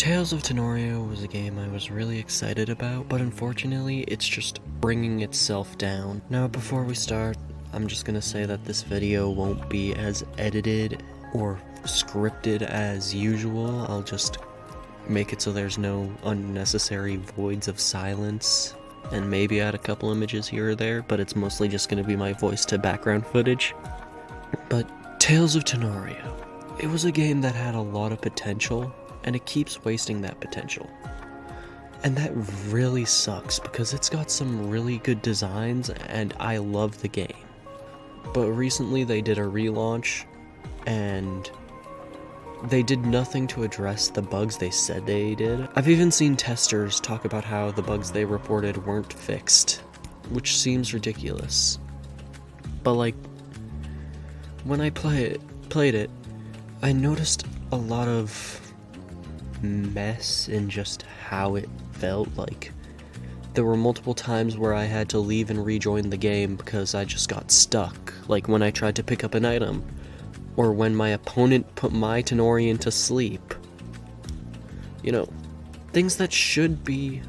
Tales of Tanorio was a game I was really excited about, but unfortunately, it's just bringing itself down. Now, before we start, I'm just gonna say that this video won't be as edited or scripted as usual. I'll just make it so there's no unnecessary voids of silence, and maybe add a couple images here or there, but it's mostly just gonna be my voice to background footage. But Tales of Tanorio, it was a game that had a lot of potential, and it keeps wasting that potential. And that really sucks, because it's got some really good designs, and I love the game. But recently they did a relaunch, and they did nothing to address the bugs they said they did. I've even seen testers talk about how the bugs they reported weren't fixed, which seems ridiculous. But like, when I played it, I noticed a lot of mess in just how it felt. Like, there were multiple times where I had to leave and rejoin the game because I just got stuck, like when I tried to pick up an item, or when my opponent put my Tanorian to sleep. You know, things that should be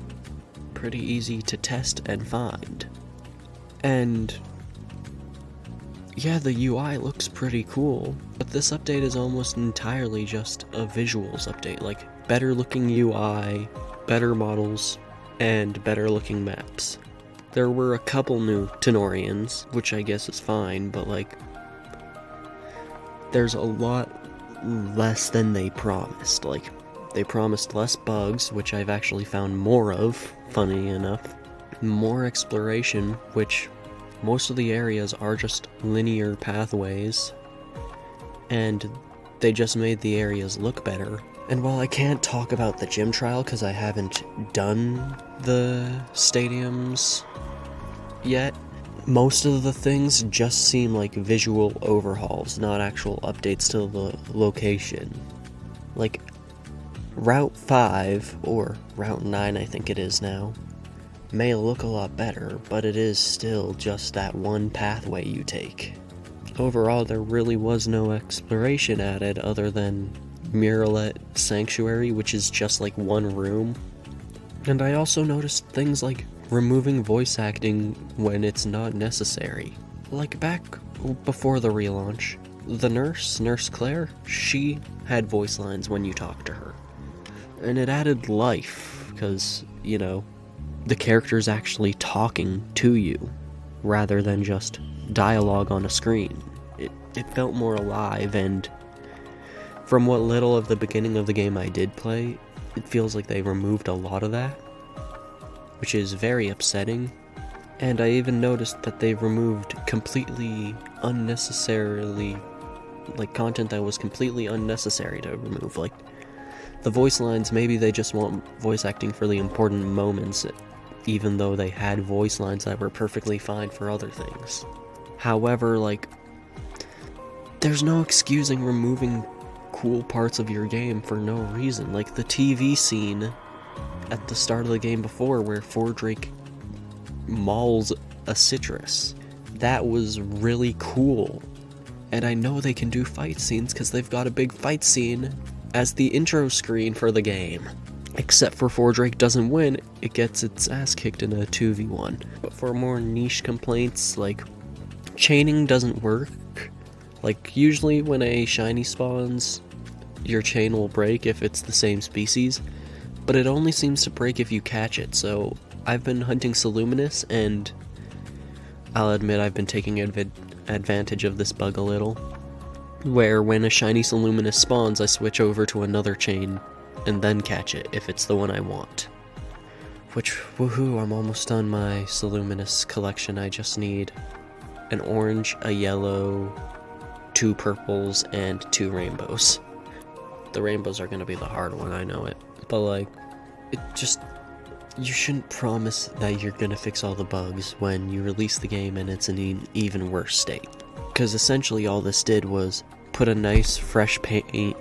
pretty easy to test and find. And yeah, the UI looks pretty cool, but this update is almost entirely just a visuals update, like better looking UI, better models, and better looking maps. There were a couple new Tanorians, which I guess is fine, but like, there's a lot less than they promised. Like, they promised less bugs, which I've actually found more of, funny enough. More exploration, which most of the areas are just linear pathways, and they just made the areas look better. And while I can't talk about the gym trial because I haven't done the stadiums yet, most of the things just seem like visual overhauls, not actual updates to the location. Like, Route 5, or Route 9 I think it is now, may look a lot better, but it is still just that one pathway you take. Overall, there really was no exploration added other than Muralette Sanctuary, which is just like one room. And I also noticed things like removing voice acting when it's not necessary. Like back before the relaunch, the Nurse Claire, she had voice lines when you talked to her. And it added life, because, you know, the character's actually talking to you, rather than just dialogue on a screen. It felt more alive, and from what little of the beginning of the game I did play, it feels like they removed a lot of that, which is very upsetting. And I even noticed that they removed completely unnecessarily, like, content that was completely unnecessary to remove. Like, the voice lines, maybe they just want voice acting for the important moments, even though they had voice lines that were perfectly fine for other things. However, like, there's no excusing removing cool parts of your game for no reason. Like the TV scene at the start of the game before, where Fordrake mauls a citrus. That was really cool. And I know they can do fight scenes because they've got a big fight scene as the intro screen for the game. Except for Fordrake doesn't win, it gets its ass kicked in a 2v1. But for more niche complaints, like chaining doesn't work. Like, usually when a shiny spawns, your chain will break if it's the same species, but it only seems to break if you catch it. So I've been hunting Soluminous, and I'll admit I've been taking advantage of this bug a little, where when a shiny Soluminous spawns, I switch over to another chain and then catch it if it's the one I want. Which, woohoo, I'm almost done my Soluminous collection. I just need an orange, a yellow, 2 purples, and 2 rainbows. The rainbows are gonna be the hard one, I know it. But like, you shouldn't promise that you're gonna fix all the bugs when you release the game and it's in an even worse state. Because essentially all this did was put a nice fresh paint,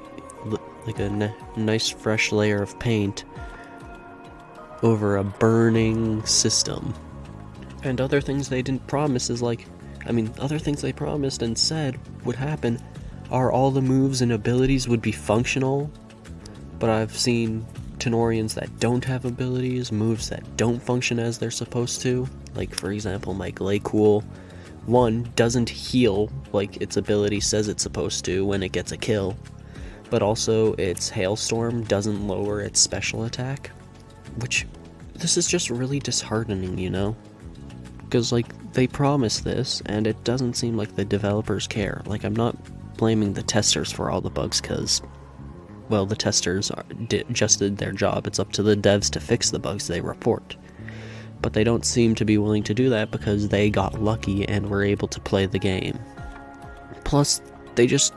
like a nice fresh layer of paint over a burning system. And other things they didn't promise is like, other things they promised and said would happen are all the moves and abilities would be functional, but I've seen Tanorians that don't have abilities, moves that don't function as they're supposed to. Like, for example, my Glaycool 1 doesn't heal like its ability says it's supposed to when it gets a kill, but also its Hailstorm doesn't lower its special attack, which, this is just really disheartening, you know? Because, like, they promise this, and it doesn't seem like the developers care. Like, I'm not blaming the testers for all the bugs, because, well, the testers just did their job. It's up to the devs to fix the bugs they report. But they don't seem to be willing to do that because they got lucky and were able to play the game. Plus, they just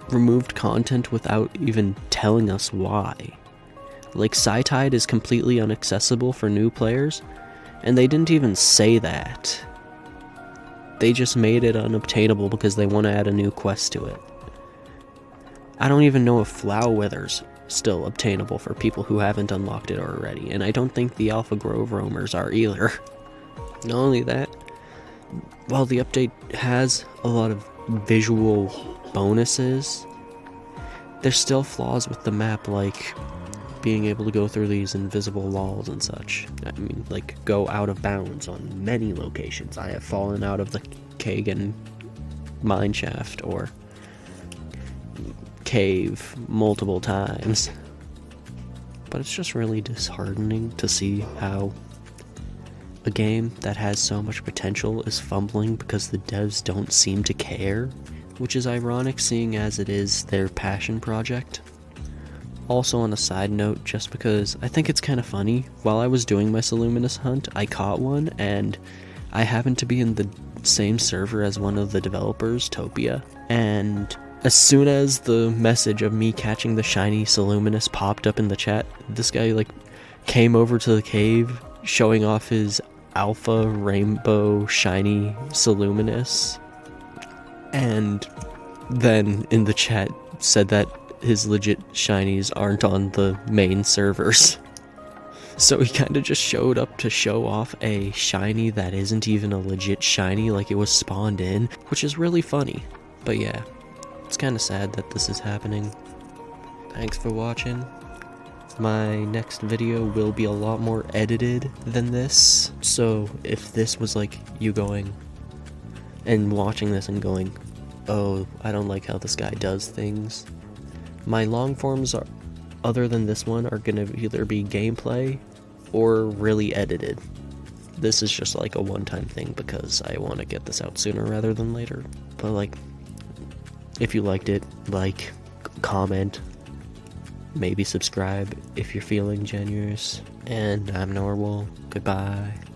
removed content without even telling us why. Like, Psytide is completely inaccessible for new players, and they didn't even say that. They just made it unobtainable because they want to add a new quest to it. I don't even know if Flowwither's still obtainable for people who haven't unlocked it already, and I don't think the Alpha Grove Roamers are either. Not only that, while the update has a lot of visual bonuses, there's still flaws with the map, like being able to go through these invisible walls and such. I mean, like, go out of bounds on many locations. I have fallen out of the Kagan mineshaft or cave multiple times. But it's just really disheartening to see how a game that has so much potential is fumbling because the devs don't seem to care, which is ironic seeing as it is their passion project. Also, on a side note, just because I think it's kind of funny, while I was doing my Soluminous hunt, I caught one, and I happened to be in the same server as one of the developers, Topia, and as soon as the message of me catching the shiny Soluminous popped up in the chat, this guy, like, came over to the cave, showing off his alpha rainbow shiny Soluminous, and then in the chat said that his legit shinies aren't on the main servers. So he kind of just showed up to show off a shiny that isn't even a legit shiny, like it was spawned in, which is really funny. But yeah, it's kind of sad that this is happening. Thanks for watching. My next video will be a lot more edited than this, so if this was like you going and watching this and going, oh, I don't like how this guy does things, my long forms, are, other than this one, are gonna either be gameplay or really edited. This is just like a one-time thing because I want to get this out sooner rather than later. But like, if you liked it, like, comment, maybe subscribe if you're feeling generous. And I'm Norwal. Goodbye.